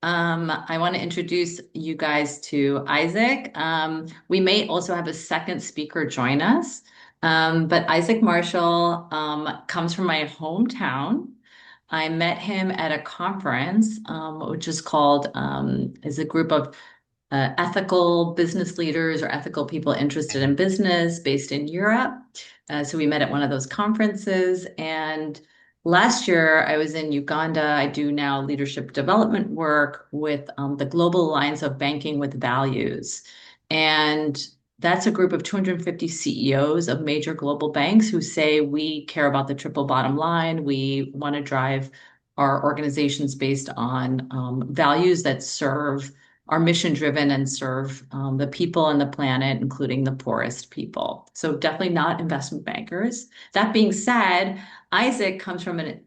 I want to introduce you guys to Isaac. We may also have a second speaker join us. But Isaac Marshall comes from my hometown. I met him at a conference, which is called is a group of ethical business leaders or ethical people interested in business based in Europe. So we met at one of those conferences. And last year I was in Uganda. I do now leadership development work with the Global Alliance of Banking with Values. And that's a group of 250 CEOs of major global banks who say we care about the triple bottom line. We want to drive our organizations based on values that serve are mission driven and serve the people on the planet, including the poorest people. So definitely not investment bankers. That being said, Isaac comes from an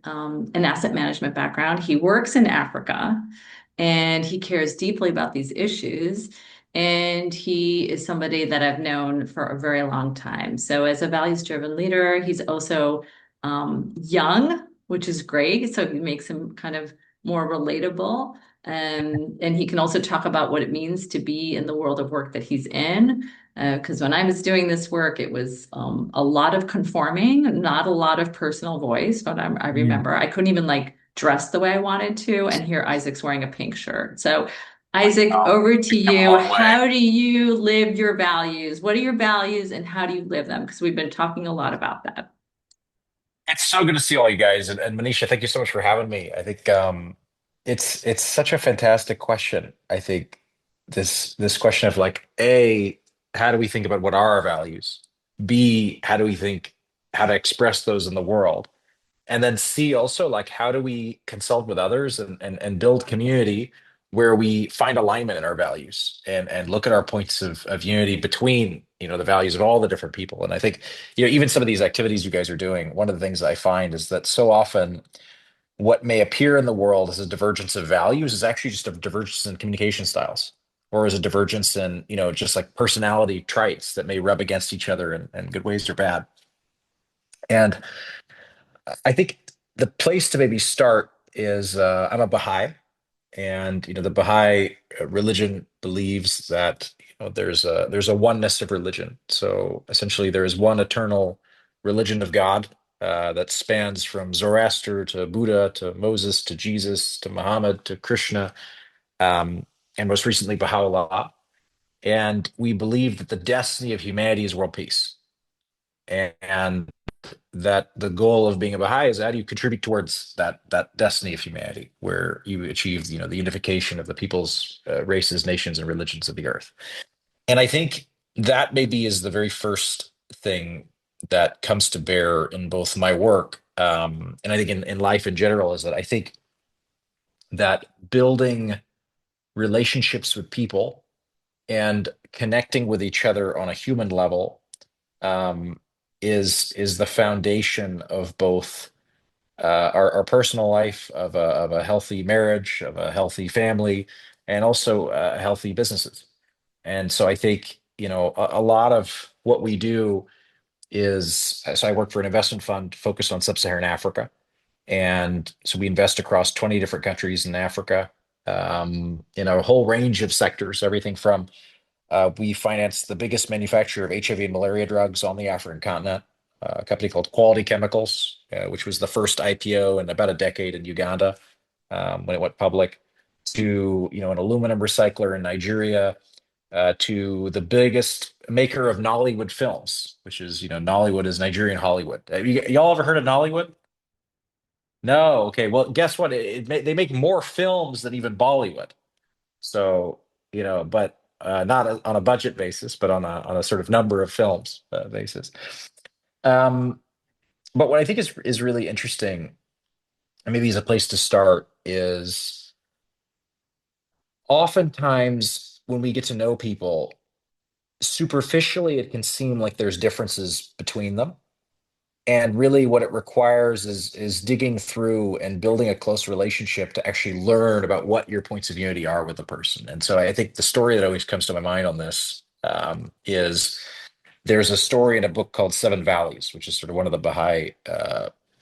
asset management background. He works in Africa and he cares deeply about these issues. And he is somebody that I've known for a very long time. So as a values driven leader, he's also young, which is great. So it makes him kind of more relatable. And he can also talk about what it means to be in the world of work that he's in. Because when I was doing this work, it was a lot of conforming, not a lot of personal voice. But I Mm. remember I couldn't even like dress the way I wanted to. And here Isaac's wearing a pink shirt. So, Isaac, Oh, over to we've come a you. long way. How do you live your values? What are your values and how do you live them? Because we've been talking a lot about that. It's so good to see all you guys. And Manisha, thank you so much for having me. I think it's such a fantastic question. I think this question of like A, how do we think about what are our values? B, how do we think how to express those in the world? And then C, also like how do we consult with others and build community where we find alignment in our values and look at our points of unity between, the values of all the different people. And I think, even some of these activities you guys are doing, one of the things that I find is that so often what may appear in the world as a divergence of values is actually just a divergence in communication styles or as a divergence in, just like personality traits that may rub against each other in good ways or bad. And I think the place to maybe start is I'm a Baha'i, and the Baha'i religion believes that there's a oneness of religion. So essentially, there is one eternal religion of God that spans from Zoroaster to Buddha to Moses to Jesus to Muhammad to Krishna, um, and most recently Baha'u'llah. And we believe that the destiny of humanity is world peace, and that the goal of being a Baha'i is how do you contribute towards that destiny of humanity, where you achieve, the unification of the peoples, races, nations, and religions of the earth. And I think that maybe is the very first thing that comes to bear in both my work, and I think in life in general, is that I think that building relationships with people and connecting with each other on a human level um, is the foundation of both our personal life, of a healthy marriage, of a healthy family, and also healthy businesses. And so I think, a lot of what we do is, so I work for an investment fund focused on sub-Saharan Africa. And so we invest across 20 different countries in Africa, in a whole range of sectors, everything from we finance the biggest manufacturer of HIV and malaria drugs on the African continent, a company called Quality Chemicals, which was the first IPO in about a decade in Uganda, when it went public, to an aluminum recycler in Nigeria, to the biggest maker of Nollywood films, which is, Nollywood is Nigerian Hollywood. Have y'all ever heard of Nollywood? No. Okay. Well, guess what? They make more films than even Bollywood. So, but not on a budget basis, but on a sort of number of films basis. Um, but what I think is really interesting, and maybe as a place to start, is oftentimes when we get to know people, superficially, it can seem like there's differences between them. And really what it requires is digging through and building a close relationship to actually learn about what your points of unity are with the person. And so I think the story that always comes to my mind on this is there's a story in a book called Seven Valleys, which is sort of one of the Baha'i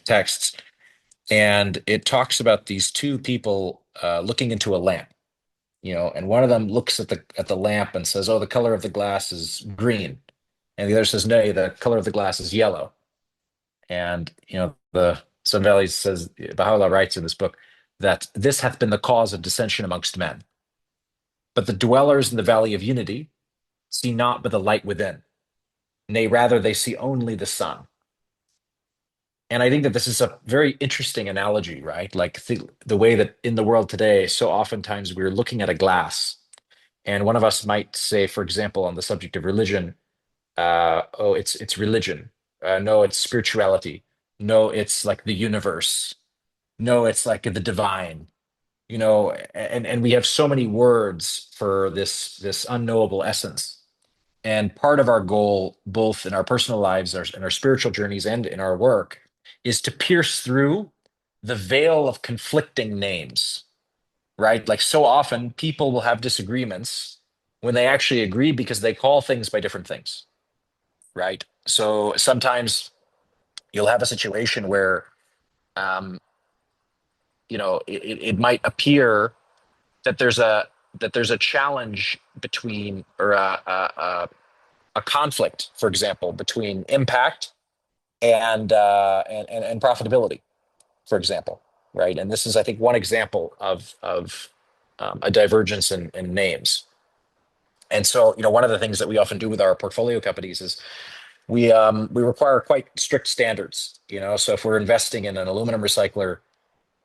texts. And it talks about these two people looking into a lamp, and one of them looks at the lamp and says, "Oh, the color of the glass is green," and the other says, "No, the color of the glass is yellow." And the Sun Valley says, Baha'u'llah writes in this book that this hath been the cause of dissension amongst men. But the dwellers in the valley of unity see not but the light within. Nay, rather they see only the sun. And I think that this is a very interesting analogy, right? Like the way that in the world today, so oftentimes we're looking at a glass, and one of us might say, for example, on the subject of religion, oh, it's religion. No, it's spirituality. No, it's like the universe. No, it's like the divine. And we have so many words for this unknowable essence. And part of our goal, both in our personal lives, in our spiritual journeys, and in our work, is to pierce through the veil of conflicting names, right? Like so often, people will have disagreements when they actually agree because they call things by different things, right? So sometimes you'll have a situation where, um, it might appear that there's a challenge between, or a conflict, for example, between impact and profitability, for example, right? And this is, I think, one example of a divergence in names. And so, one of the things that we often do with our portfolio companies is we require quite strict standards. So if we're investing in an aluminum recycler,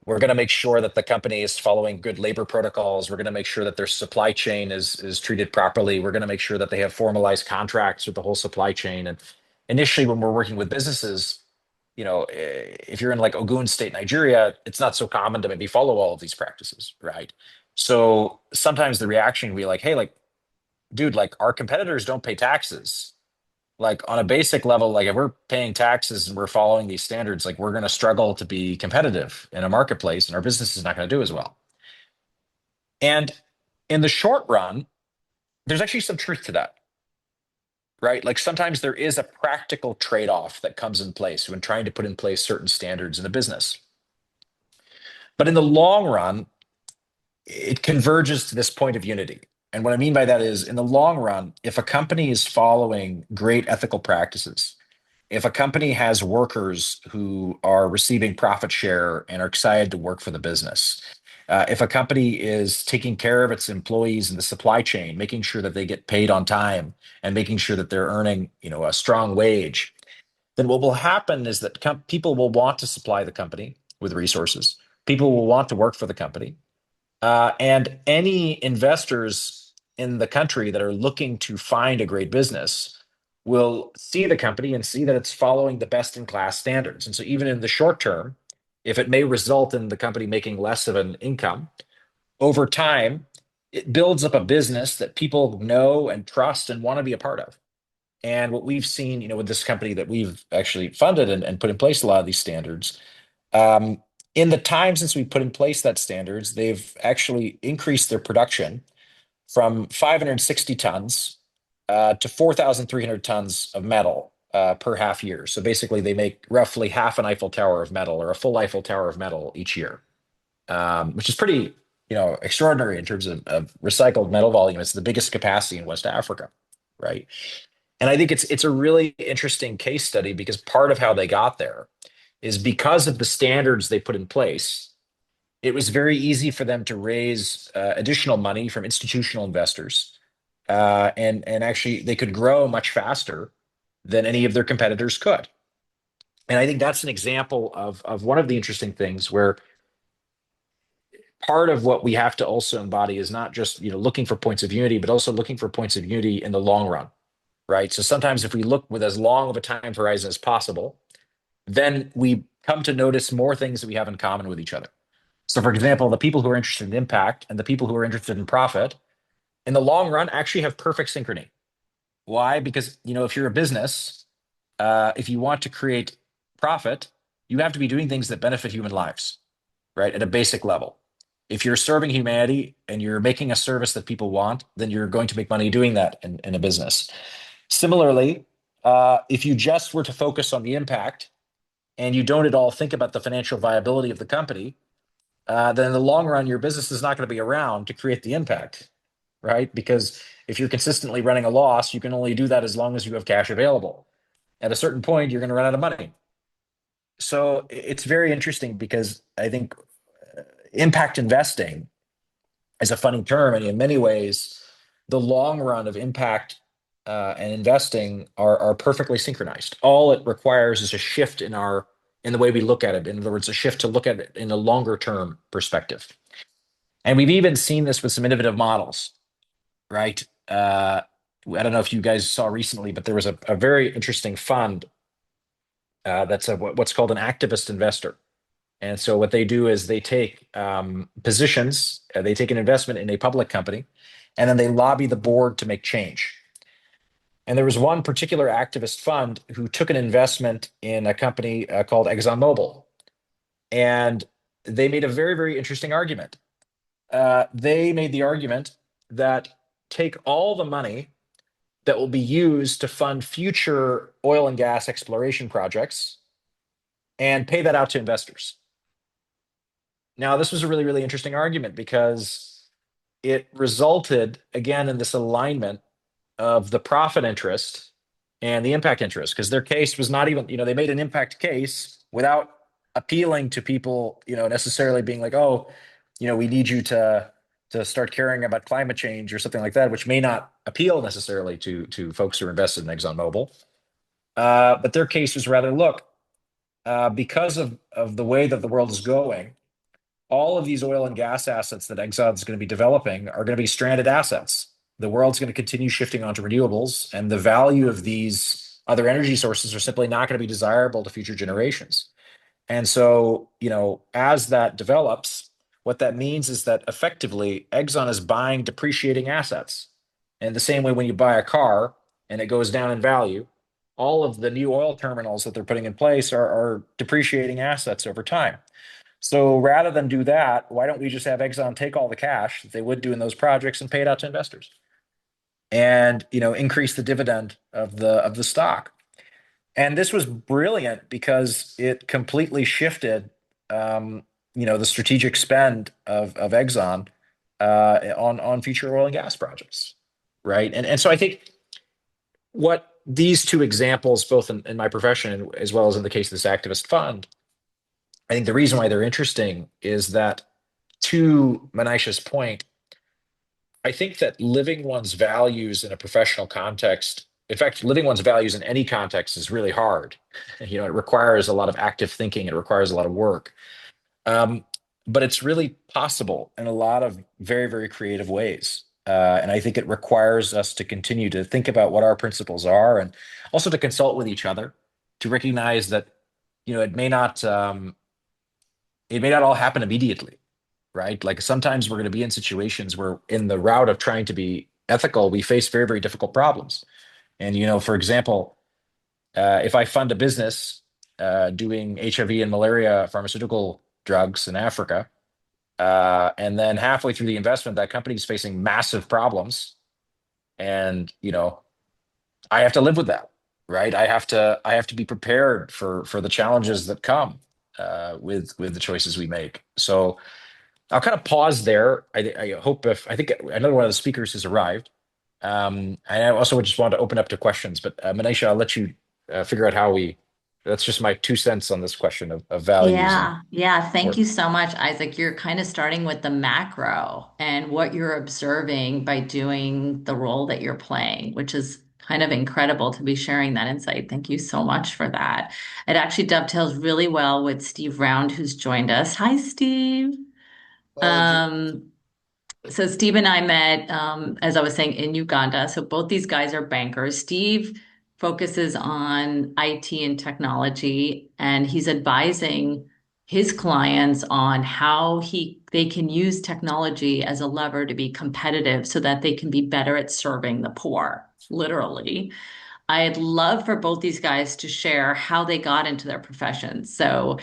we're going to make sure that the company is following good labor protocols. We're going to make sure that their supply chain is treated properly. We're going to make sure that they have formalized contracts with the whole supply chain. And initially, when we're working with businesses, if you're in like Ogun State, Nigeria, it's not so common to maybe follow all of these practices, right? So sometimes the reaction will be like, "Hey, like, dude, like our competitors don't pay taxes. Like on a basic level, like if we're paying taxes and we're following these standards, like we're going to struggle to be competitive in a marketplace and our business is not going to do as well." And in the short run, there's actually some truth to that, right? Like sometimes there is a practical trade-off that comes in place when trying to put in place certain standards in a business. But in the long run, it converges to this point of unity. And what I mean by that is, in the long run, if a company is following great ethical practices, if a company has workers who are receiving profit share and are excited to work for the business, if a company is taking care of its employees in the supply chain, making sure that they get paid on time and making sure that they're earning, a strong wage, then what will happen is that people will want to supply the company with resources. People will want to work for the company. And any investors in the country that are looking to find a great business will see the company and see that it's following the best in class standards. And so, even in the short term, if it may result in the company making less of an income, over time, it builds up a business that people know and trust and want to be a part of. And what we've seen, with this company that we've actually funded and put in place a lot of these standards, um, in the time since we put in place that standards, they've actually increased their production from 560 tons to 4,300 tons of metal per half year. So basically, they make roughly half an Eiffel Tower of metal or a full Eiffel Tower of metal each year, which is pretty, extraordinary in terms of recycled metal volume. It's the biggest capacity in West Africa, right? And I think it's a really interesting case study because part of how they got there is because of the standards they put in place. It was very easy for them to raise additional money from institutional investors, and actually they could grow much faster than any of their competitors could. And I think that's an example of one of the interesting things where part of what we have to also embody is not just looking for points of unity, but also looking for points of unity in the long run, right? So sometimes if we look with as long of a time horizon as possible, then we come to notice more things that we have in common with each other. So, for example, the people who are interested in impact and the people who are interested in profit in the long run actually have perfect synchrony. Why? Because, if you're a business, if you want to create profit, you have to be doing things that benefit human lives, right? At a basic level. If you're serving humanity and you're making a service that people want, then you're going to make money doing that in a business. Similarly, if you just were to focus on the impact, and you don't at all think about the financial viability of the company, then in the long run, your business is not going to be around to create the impact, right? Because if you're consistently running a loss, you can only do that as long as you have cash available. At a certain point, you're going to run out of money. So it's very interesting because I think impact investing is a funny term, and in many ways, the long run of impact and investing are perfectly synchronized. All it requires is a shift in the way we look at it. In other words, a shift to look at it in a longer term perspective. And we've even seen this with some innovative models, right? I don't know if you guys saw recently, but there was a very interesting fund that's what's called an activist investor. And so what they do is they take positions, they take an investment in a public company, and then they lobby the board to make change. And there was one particular activist fund who took an investment in a company called ExxonMobil. And they made a very, very interesting argument. They made the argument that take all the money that will be used to fund future oil and gas exploration projects and pay that out to investors. Now, this was a really, really interesting argument because it resulted again in this alignment of the profit interest and the impact interest, because their case was not even, they made an impact case without appealing to people, necessarily being like, oh, we need you to start caring about climate change or something like that, which may not appeal necessarily to folks who are invested in ExxonMobil. But their case was rather, look, because of the way that the world is going, all of these oil and gas assets that Exxon's going to be developing are going to be stranded assets. The world's going to continue shifting onto renewables, and the value of these other energy sources are simply not going to be desirable to future generations. And so, as that develops, what that means is that effectively Exxon is buying depreciating assets. And the same way when you buy a car and it goes down in value, all of the new oil terminals that they're putting in place are depreciating assets over time. So rather than do that, why don't we just have Exxon take all the cash that they would do in those projects and pay it out to investors and increase the dividend of the stock? And this was brilliant because it completely shifted the strategic spend of Exxon on future oil and gas projects, right? And so I think what these two examples, both in my profession as well as in the case of this activist fund, I think the reason why they're interesting is that, to Manisha's point, I think that living one's values in a professional context, in fact, living one's values in any context is really hard. It requires a lot of active thinking, it requires a lot of work. Um, but it's really possible in a lot of very, very creative ways. And I think it requires us to continue to think about what our principles are and also to consult with each other to recognize that, it may not all happen immediately, right? Like sometimes we're going to be in situations where, in the route of trying to be ethical, we face very, very difficult problems. And, for example, if I fund a business doing HIV and malaria pharmaceutical drugs in Africa, and then halfway through the investment, that company is facing massive problems, and I have to live with that, right? I have to be prepared for the challenges that come with the choices we make. So I'll kind of pause there. I think another one of the speakers has arrived. And I also just want to open up to questions, but Manisha, I'll let you figure out how that's just my 2 cents on this question of values and Yeah, yeah. Thank work. you so much, Isaac. You're kind of starting with the macro and what you're observing by doing the role that you're playing, which is kind of incredible to be sharing that insight. Thank you so much for that. It actually dovetails really well with Steve Round, who's joined us. Hi, Steve. Hello, Um, so Steve and I met, as I was saying, in Uganda. So both these guys are bankers. Steve focuses on IT and technology, and he's advising his clients on how they can use technology as a lever to be competitive so that they can be better at serving the poor, literally. I'd love for both these guys to share how they got into their professions. So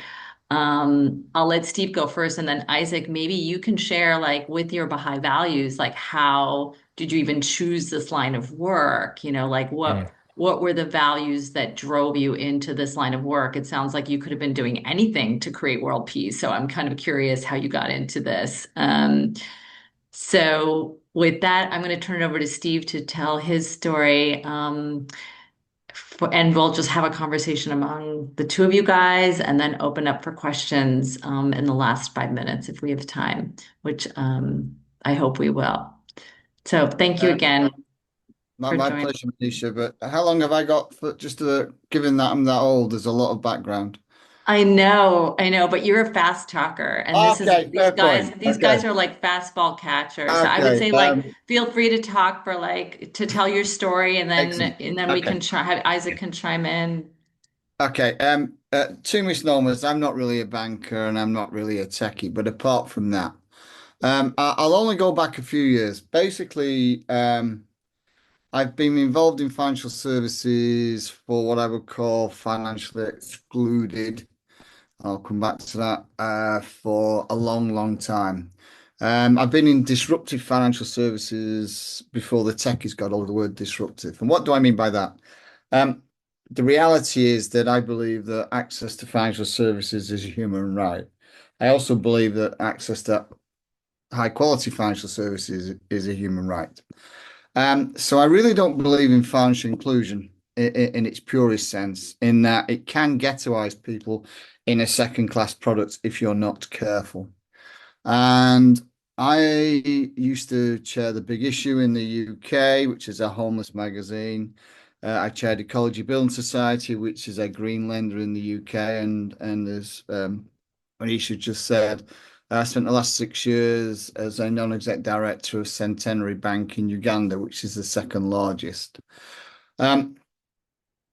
I'll let Steve go first, and then Isaac, maybe you can share, like, with your Baha'i values, like how did you even choose this line of work? Like Mm. what were the values that drove you into this line of work? It sounds like you could have been doing anything to create world peace. So I'm kind of curious how you got into this. So with that, I'm going to turn it over to Steve to tell his story. And we'll just have a conversation among the two of you guys and then open up for questions in the last 5 minutes if we have time, which I hope we will. So thank you Um, again my, for my joining. pleasure, Manisha. But how long have I got for just given that I'm that old, there's a lot of background. I know, but you're a fast talker, and this is Okay, fair point. these Okay, guys are like fastball catchers. So I would okay, say like feel free to talk for like to tell your story, excellent. and then we Okay, can try have Isaac can chime in. okay. Two misnomers. I'm not really a banker and I'm not really a techie, but apart from that, I'll only go back a few years. Basically, I've been involved in financial services for what I would call financially excluded. I'll come back to that for a long, long time. I've been in disruptive financial services before the techies got all the word disruptive. And what do I mean by that? Um, the reality is that I believe that access to financial services is a human right. I also believe that access to high quality financial services is a human right. So I really don't believe in financial inclusion in its purest sense, in that it can ghettoize people in a second class product if you're not careful. And I used to chair the Big Issue in the UK, which is a homeless magazine. I chaired Ecology Building Society, which is a green lender in the UK, and as Anisha just said, I spent the last 6 years as a non-exec director of Centenary Bank in Uganda, which is the second largest. Um,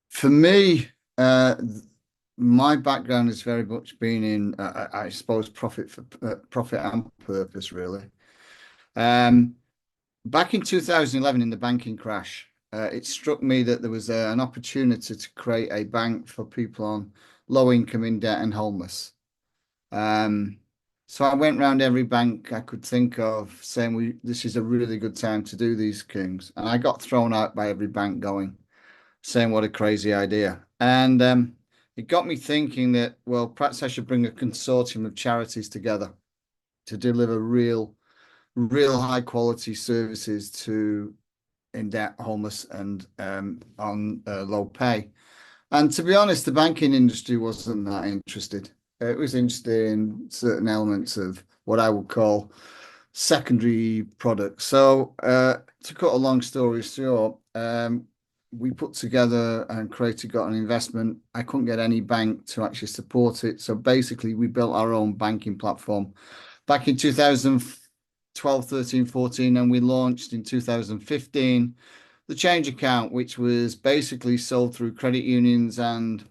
for me, my background has very much been in, I suppose, profit and purpose, really. Um, Back in 2011, in the banking crash, it struck me that there was an opportunity to create a bank for people on low income, in debt, and homeless. Um, so I went round every bank I could think of, saying, "This is a really good time to do these things," and I got thrown out by every bank going, saying, "What a crazy idea!" And it got me thinking that, well, perhaps I should bring a consortium of charities together to deliver real high quality services to in debt, homeless, and on low pay. And to be honest, the banking industry wasn't that interested. It was interested in certain elements of what I would call secondary products. So, to cut a long story short, we put together and created, got an investment. I couldn't get any bank to actually support it. So basically, we built our own banking platform back in 2012, 13, 14, and we launched in 2015 the change account, which was basically sold through credit unions and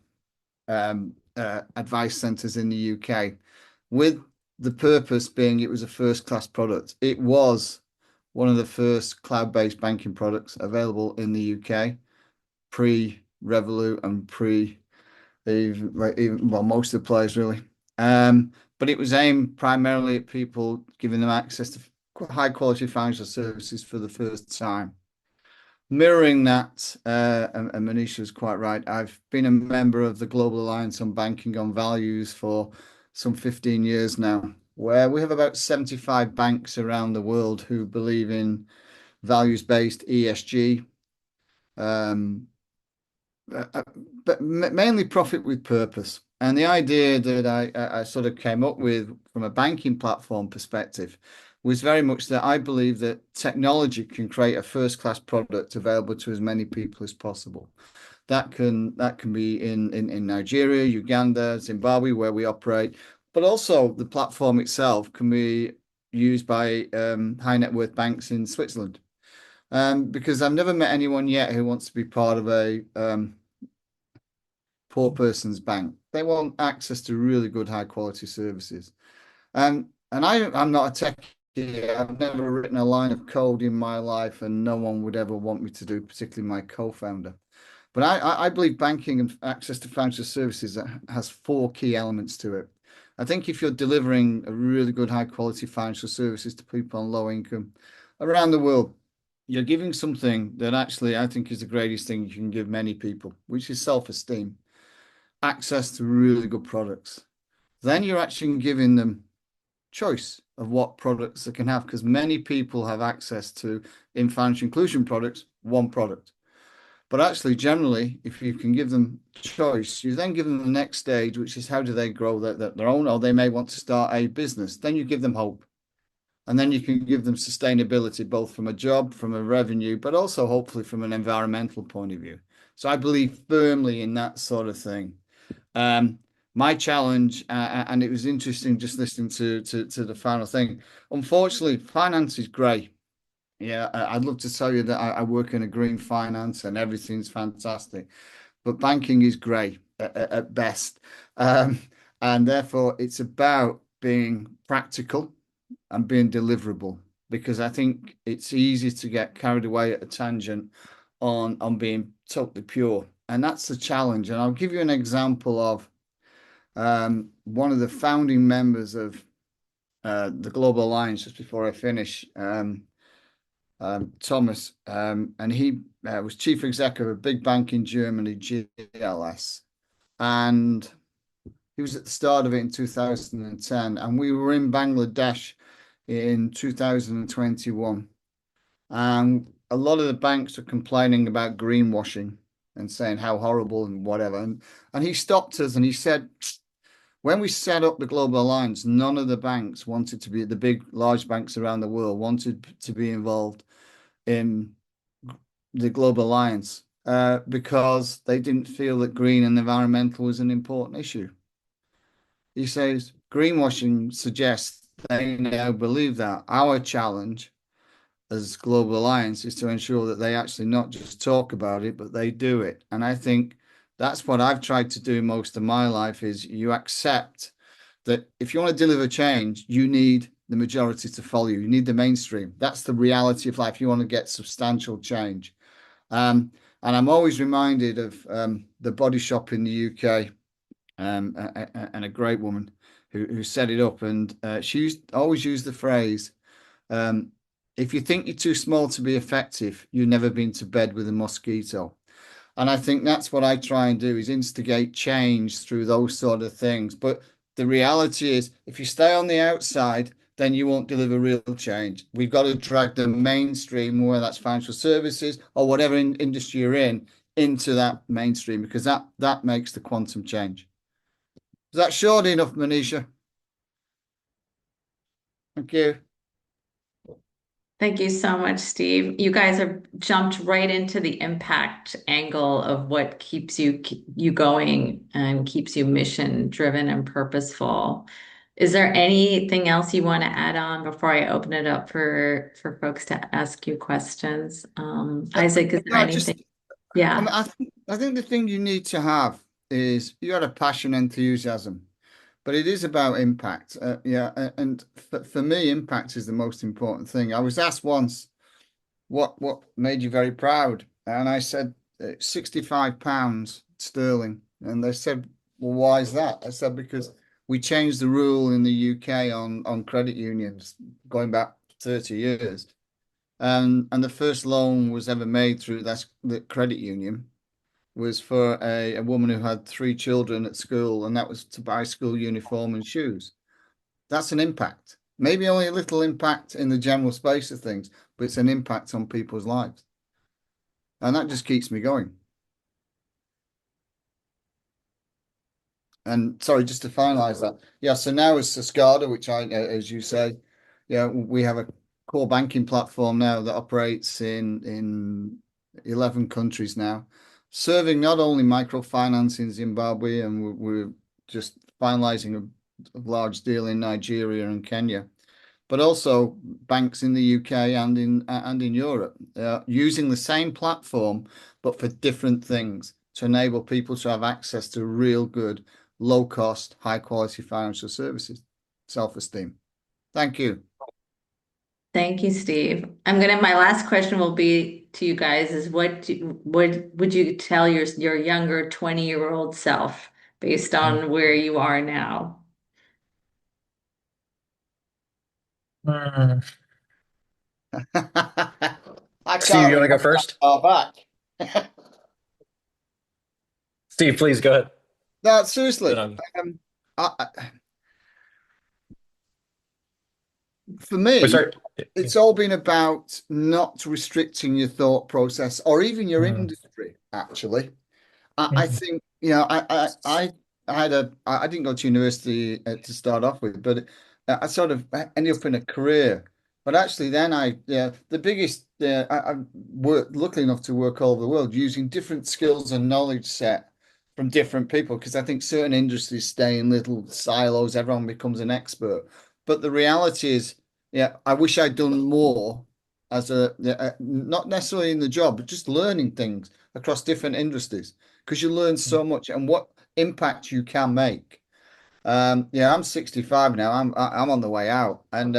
advice centers in the UK, with the purpose being it was a first class product. It was one of the first cloud-based banking products available in the UK, pre Revolut and pre even well, most of the players really. But it was aimed primarily at people giving them access to high quality financial services for the first time. Mirroring that, and Manisha is quite right. I've been a member of the Global Alliance on Banking on Values for some 15 years now, where we have about 75 banks around the world who believe in values-based ESG, um, but mainly profit with purpose. And the idea that I sort of came up with from a banking platform perspective was very much that I believe that technology can create a first-class product available to as many people as possible. That can be in Nigeria, Uganda, Zimbabwe, where we operate, but also the platform itself can be used by high net worth banks in Switzerland. Because I've never met anyone yet who wants to be part of a poor person's bank. They want access to really good, high quality services. And I'm not a techie. I've never written a line of code in my life, and no one would ever want me to do, particularly my co-founder. But I believe banking and access to financial services has four key elements to it. I think if you're delivering a really good, high quality financial services to people on low income around the world, you're giving something that actually I think is the greatest thing you can give many people, which is self-esteem, access to really good products. Then you're actually giving them choice of what products they can have because many people have access to in financial inclusion products, one product. But actually, generally, if you can give them choice, you then give them the next stage, which is how do they grow their own, or they may want to start a business. Then you give them hope. And then you can give them sustainability, both from a job, from a revenue, but also hopefully from an environmental point of view. So I believe firmly in that sort of thing. Um, my challenge, and it was interesting just listening to the final thing. Unfortunately, finance is grey. Yeah, I'd love to tell you that I work in a green finance and everything's fantastic, but banking is grey at best. Um, and therefore, it's about being practical and being deliverable because I think it's easy to get carried away at a tangent on being totally pure. And that's the challenge. And I'll give you an example of one of the founding members of the Global Alliance just before I finish, Thomas, and he was chief executive of a big bank in Germany, GLS. And he was at the start of it in 2010, and we were in Bangladesh in 2021. And a lot of the banks are complaining about greenwashing and saying how horrible and whatever. And he stopped us and he said, when we set up the Global Alliance, none of the banks wanted to be, the big, large banks around the world wanted to be involved in the Global Alliance because they didn't feel that green and environmental was an important issue. He says greenwashing suggests they now believe that. Our challenge as Global Alliance is to ensure that they actually not just talk about it, but they do it. And I think that's what I've tried to do most of my life is you accept that if you want to deliver change, you need the majority to follow you. You need the mainstream. That's the reality of life. You want to get substantial change. And I'm always reminded of the Body Shop in the UK and a great woman who set it up. And always used the phrase, um, if you think you're too small to be effective, you've never been to bed with a mosquito. And I think that's what I try and do is instigate change through those sort of things. But the reality is, if you stay on the outside, then you won't deliver real change. We've got to drag the mainstream, whether that's financial services or whatever industry you're in, into that mainstream because that makes the quantum change. Is that short enough, Manisha? Thank you. Thank you so much, Steve. You guys have jumped right into the impact angle of what keeps you going and keeps you mission driven and purposeful. Is there anything else you want to add on before I open it up for folks to ask you questions? Isaac, is there No, just anything? Yeah. I think the thing you need to have is you got a passion, enthusiasm, but it is about impact. Yeah, and for me, impact is the most important thing. I was asked once, what made you very proud? And I said, 65 pounds sterling. And they said, well, why is that? I said, because we changed the rule in the UK on credit unions going back 30 years. And the first loan was ever made through the credit union was for a woman who had three children at school, and that was to buy school uniform and shoes. That's an impact. Maybe only a little impact in the general space of things, but it's an impact on people's lives. And that just keeps me going. And sorry, just to finalize that. Yeah, so now as Cascada, which as you say, yeah, we have a core banking platform now that operates in 11 countries now, serving not only microfinance in Zimbabwe, and we're just finalizing a large deal in Nigeria and Kenya, but also banks in the UK and in Europe, using the same platform, but for different things to enable people to have access to real good, low cost, high quality financial services. Self-esteem. Thank you. Thank you, Steve. My last question will be to you guys is what would you tell your younger 20-year-old self based on where you are now? I Steve, can't you want to go remember that first? far back. Steve, please go ahead. No, Then seriously. I'm. For Oh, me, sorry. it's all been about not restricting your thought process or even your Mm, industry, actually. I mm, think, I didn't go to university to start off with, but I sort of ended up in a career. But actually, then the biggest, I worked, lucky enough to work all over the world using different skills and knowledge set from different people, because I think certain industries stay in little silos, everyone becomes an expert. But the reality is, I wish I'd done more as not necessarily in the job, but just learning things across different industries because you learn mm, so much and what impact you can make. I'm 65 now. I'm on the way out, and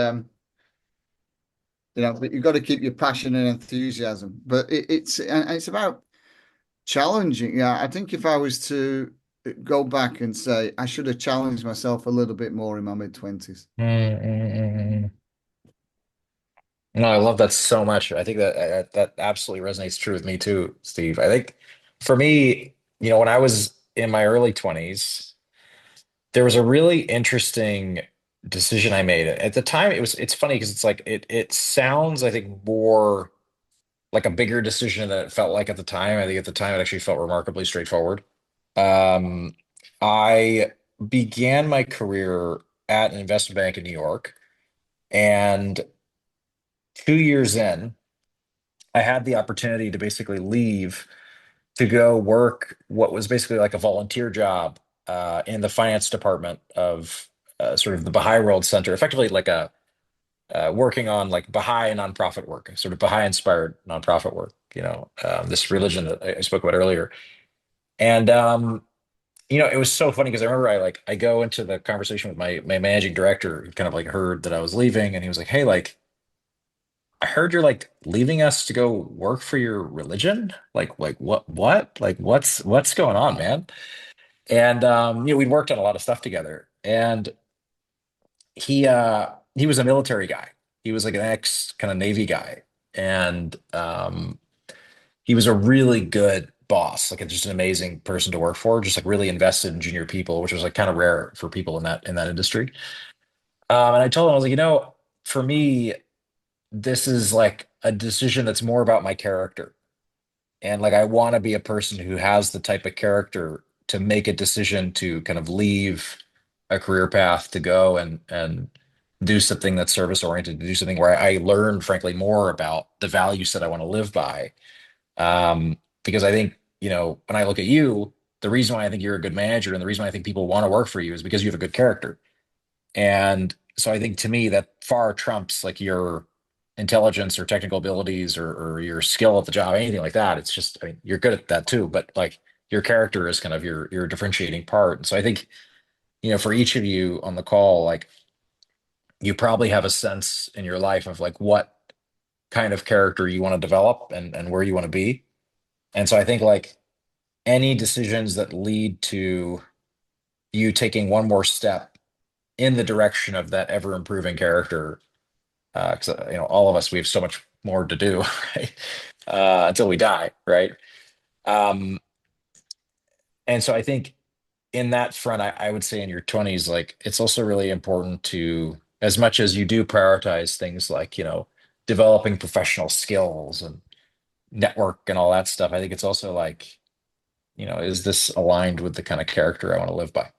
but you've got to keep your passion and enthusiasm. But it's about challenging. Yeah, I think if I was to go back and say I should have challenged myself a little bit more in my mid-20s. mm. No, I love that so much. I think that that absolutely resonates true with me too, Steve. I think for me, when I was in my early 20s, there was a really interesting decision I made. At the time, it's funny because it's like it sounds, I think, more like a bigger decision than it felt like at the time. I think at the time it actually felt remarkably straightforward. Um, I began my career at an investment bank in New York, and 2 years in, I had the opportunity to basically leave to go work what was basically like a volunteer job in the finance department of sort of the Baha'i World Center, effectively like a working on like Baha'i nonprofit work, sort of Baha'i inspired nonprofit work, this religion that I spoke about earlier. And it was so funny because I remember I go into the conversation with my managing director, who kind of like heard that I was leaving, and he was like, "Hey, like I heard you're like leaving us to go work for your religion. Like what? Like what's going on, man?" And we'd worked on a lot of stuff together. And he was a military guy. He was like an ex kind of Navy guy. And he was a really good boss, like just an amazing person to work for, just like really invested in junior people, which was like kind of rare for people in that industry. And I told him, I was like, for me, this is like a decision that's more about my character. And like I want to be a person who has the type of character to make a decision to kind of leave a career path to go and do something that's service oriented, to do something where I learn, frankly, more about the values that I want to live by. Because I think, when I look at you, the reason why I think you're a good manager and the reason why I think people want to work for you is because you have a good character. And so I think to me that far trumps like your intelligence or technical abilities or your skill at the job, anything like that. It's just, I mean, you're good at that too, but like your character is kind of your differentiating part. And so I think, for each of you on the call, like you probably have a sense in your life of like what kind of character you want to develop and where you want to be. And so I think like any decisions that lead to you taking one more step in the direction of that ever improving character, because all of us, we have so much more to do, right? Until we die, right? Um, and so I think in that front, I would say in your 20s, like it's also really important to, as much as you do prioritize things like, developing professional skills and network and all that stuff, I think it's also like, is this aligned with the kind of character I want to live by?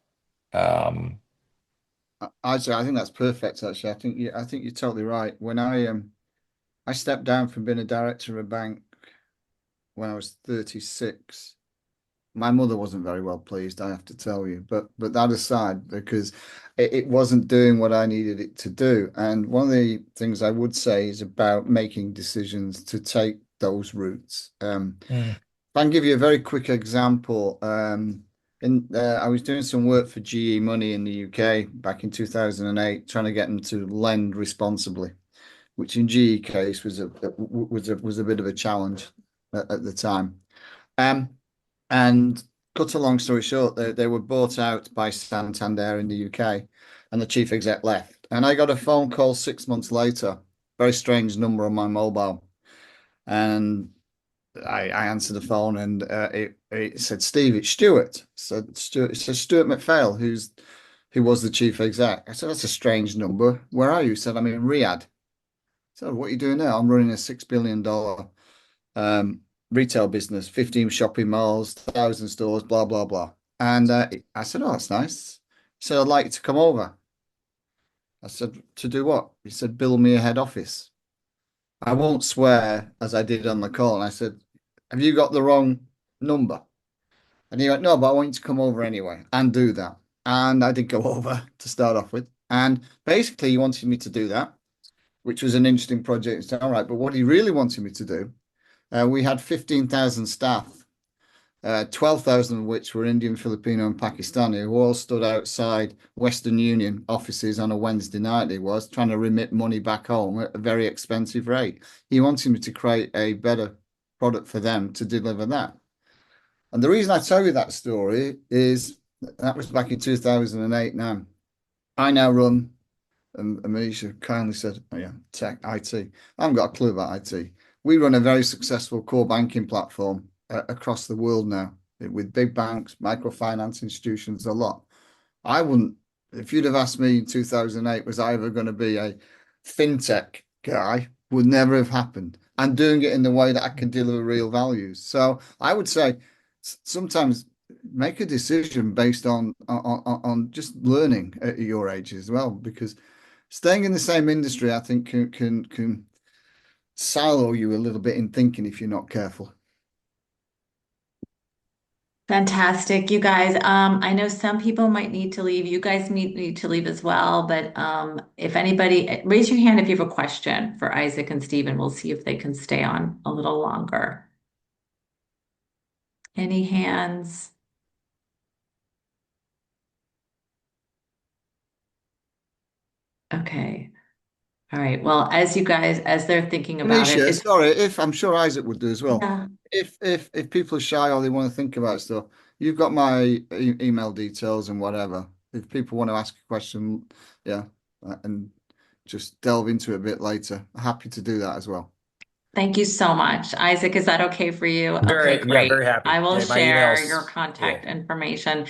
Um, I think that's perfect. Actually, I think you're totally right. When I stepped down from being a director of a bank when I was 36. My mother wasn't very well pleased, I have to tell you. But that aside, because it wasn't doing what I needed it to do. And one of the things I would say is about making decisions to take those routes. mm, If I can give you a very quick example, I was doing some work for GE Money in the UK back in 2008, trying to get them to lend responsibly, which in GE case was a bit of a challenge at the time. Um, and cut a long story short, they were bought out by Santander in the UK, and the chief exec left. And I got a phone call 6 months later, very strange number on my mobile. And I answered the phone, and it said, Steve, it's Stuart. It says Stuart McPhail, who was the chief exec. I said, that's a strange number. Where are you? He said, I'm in Riyadh. So what are you doing now? I'm running a $6 billion um, retail business, 15 shopping malls, 1,000 stores, blah, blah, blah. And I said, oh, that's nice. He said, I'd like you to come over. I said, to do what? He said, build me a head office. I won't swear as I did on the call. And I said, have you got the wrong number? And he went, no, but I want you to come over anyway and do that. And I did go over to start off with. And basically, he wanted me to do that, which was an interesting project. It's all right. But what he really wanted me to do, we had 15,000 staff, 12,000 of which were Indian, Filipino, and Pakistani, who all stood outside Western Union offices on a Wednesday night. It was trying to remit money back home at a very expensive rate. He wanted me to create a better product for them to deliver that. And the reason I tell you that story is that was back in 2008. Now, I now run, and Manisha kindly said, oh, yeah, tech, IT. I haven't got a clue about IT. We run a very successful core banking platform across the world now with big banks, microfinance institutions, a lot. I wouldn't, if you'd have asked me in 2008, was I ever going to be a fintech guy, would never have happened. And doing it in the way that I can deliver real values. So I would say sometimes make a decision based on just learning at your age as well, because staying in the same industry, I think, can silo you a little bit in thinking if you're not careful. Fantastic, you guys. I know some people might need to leave. You guys need to leave as well. But if anybody, raise your hand if you have a question for Isaac and Stephen. We'll see if they can stay on a little longer. Any hands? Okay. All right. Well, as you guys, as they're thinking about it, Anisha, it's sorry, if I'm sure Isaac would do as well. yeah. If people are shy or they want to think about stuff, you've got my email details and whatever. If people want to ask a question, yeah, and just delve into it a bit later, happy to do that as well. Thank you so much. Isaac, is that okay for you? Okay, Very, yeah, great. very happy. I will Yeah, my share your emails. contact Yeah, information.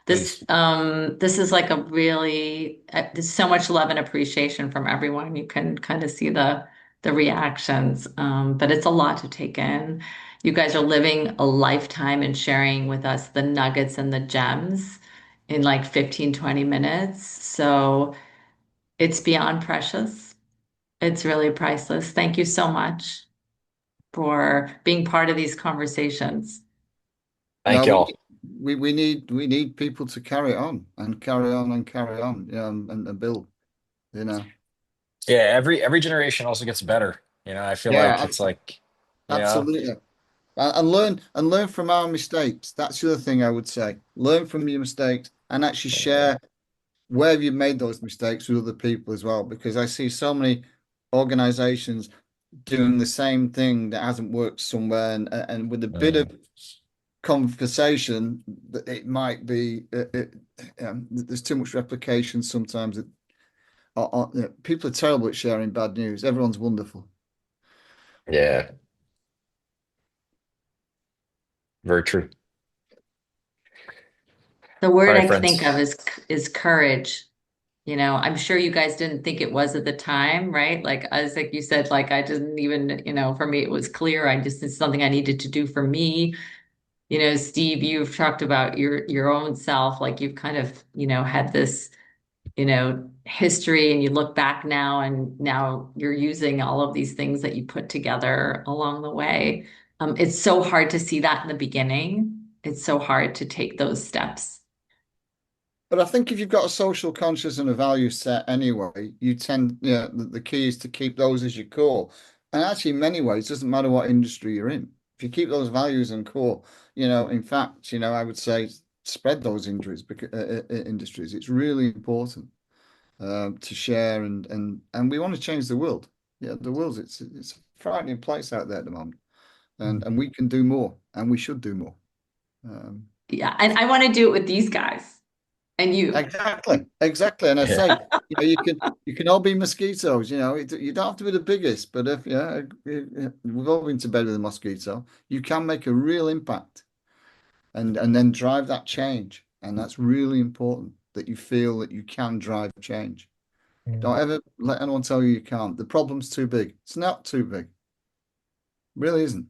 This please. this is like a really there's so much love and appreciation from everyone. You can kind of see the reactions. But it's a lot to take in. You guys are living a lifetime and sharing with us the nuggets and the gems in like 15, 20 minutes. So it's beyond precious. It's really priceless. Thank you so much for being part of these conversations. Thank No, y'all. we need people to carry it on and carry on and carry on, yeah, and build, you know. Yeah, every generation also gets better. I feel Yeah, like it's like, you know, absolutely. And learn from our mistakes. That's the other thing I would say. Learn from your mistakes and actually share where have you made those mistakes with other people as well. Because I see so many organizations doing the same thing that hasn't worked somewhere, and with a bit of mm, conversation, it might be there's too much replication sometimes. People are terrible at sharing bad news. Everyone's wonderful. yeah, very true. The All word right, I think of friends. is courage. I'm sure you guys didn't think it was at the time, right? Like you said, like I didn't even, for me it was clear. It's something I needed to do for me. Steve, you've talked about your own self, like you've kind of, had this history and you look back now and now you're using all of these things that you put together along the way. It's so hard to see that in the beginning. It's so hard to take those steps. But I think if you've got a social conscious and a value set anyway, you tend, yeah, the key is to keep those as your core. And actually, in many ways, it doesn't matter what industry you're in. If you keep those values and core, in fact, I would say spread those injuries because industries. It's really important to share and we want to change the world. Yeah, the world's it's a frightening place out there at the moment, and we can do more, and we should do more. Yeah, and I want to do it with these guys and you. Exactly, exactly. And I say Yeah. you can all be mosquitoes. You don't have to be the biggest, but if we've all been to bed with a mosquito, you can make a real impact and then drive that change. And that's really important that you feel that you can drive change. Don't Mm. ever let anyone tell you you can't. The problem's too big. It's not too big. Really isn't.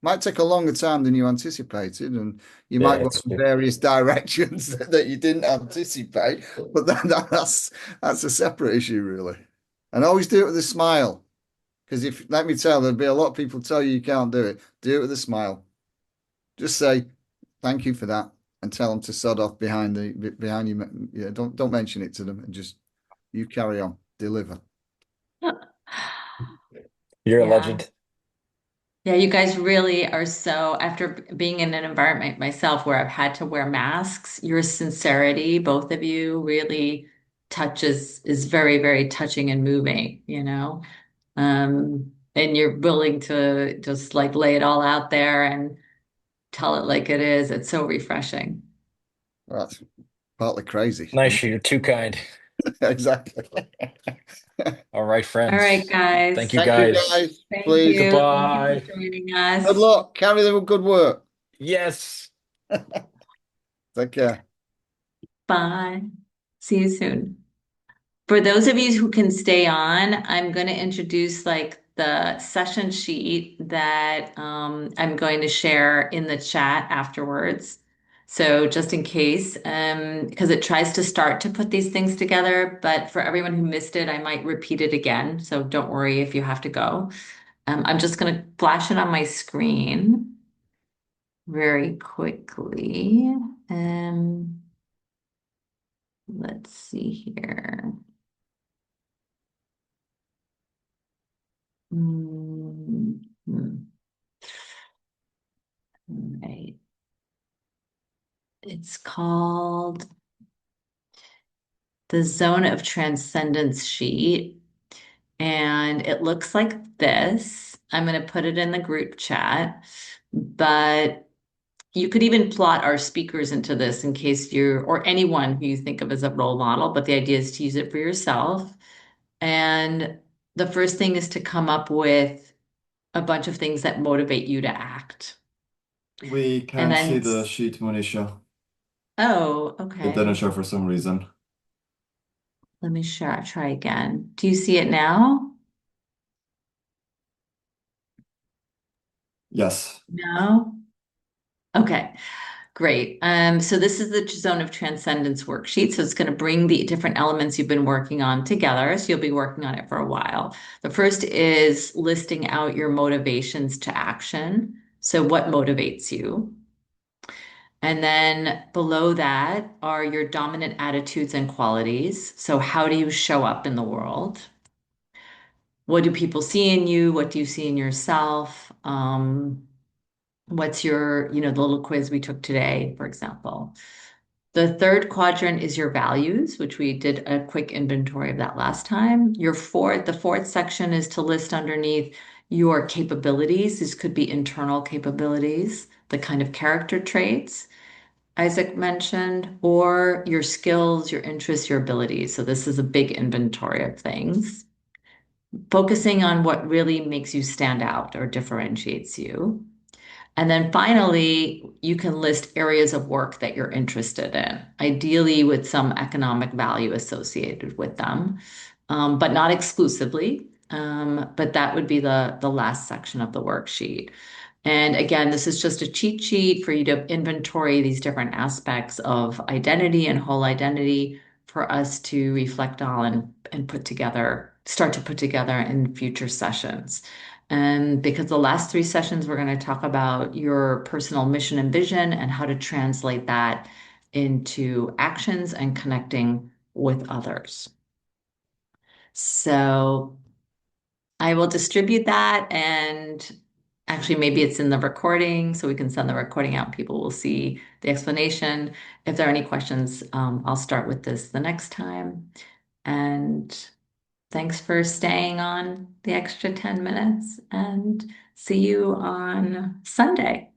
Might take a longer time than you anticipated, and you Yeah, might go it's in various directions that you didn't anticipate. But that's a separate issue, really. And always do it with a smile, because if let me tell, there'll be a lot of people tell you you can't do it. Do it with a smile. Just say thank you for that, and tell them to sod off behind you. Yeah, don't mention it to them, and just you carry on, deliver. you're a Yeah. legend. Yeah, you guys really are so, after being in an environment myself where I've had to wear masks, your sincerity, both of you, really touches, is very, very touching and moving, you know? And you're willing to just like lay it all out there and tell it like it is. It's so refreshing. Well, that's partly crazy. Nice, you're too kind. Exactly. All right, All right, friends. Thank you guys. Thank you, guys. guys. Thank Please, you. Thank you for Goodbye. joining good us. luck. Carry them with good work. Yes. Take care. Bye. See you soon. For those of you who can stay on, I'm going to introduce like the session sheet that I'm going to share in the chat afterwards. So just in case, because it tries to start to put these things together, but for everyone who missed it, I might repeat it again. So don't worry if you have to go. I'm just going to flash it on my screen very quickly. Um, let's see here. Mm, hmm. Right. It's called the Zone of Transcendence sheet, and it looks like this. I'm going to put it in the group chat, but you could even plot our speakers into this in case you're, or anyone who you think of as a role model, but the idea is to use it for yourself. And the first thing is to come up with a bunch of things that motivate you to act. We And can't see then, the sheet, Monisha. oh, It didn't okay. show for some reason. Let me try again. Do you see it now? Yes. No? Okay, great. So this is the zone of transcendence worksheet. So it's going to bring the different elements you've been working on together. So you'll be working on it for a while. The first is listing out your motivations to action. So what motivates you? And then below that are your dominant attitudes and qualities. So how do you show up in the world? What do people see in you? What do you see in yourself? What's your, the little quiz we took today, for example. The third quadrant is your values, which we did a quick inventory of that last time. The fourth section is to list underneath your capabilities. This could be internal capabilities, the kind of character traits Isaac mentioned, or your skills, your interests, your abilities. So this is a big inventory of things, focusing on what really makes you stand out or differentiates you. And then finally, you can list areas of work that you're interested in, ideally with some economic value associated with them, but not exclusively. But that would be the last section of the worksheet. And again, this is just a cheat sheet for you to inventory these different aspects of identity and whole identity for us to reflect on and start to put together in future sessions. And because the last three sessions, we're going to talk about your personal mission and vision and how to translate that into actions and connecting with others. So I will distribute that, and actually maybe it's in the recording so we can send the recording out. People will see the explanation. If there are any questions, I'll start with this the next time. And thanks for staying on the extra 10 minutes, and see you on Sunday.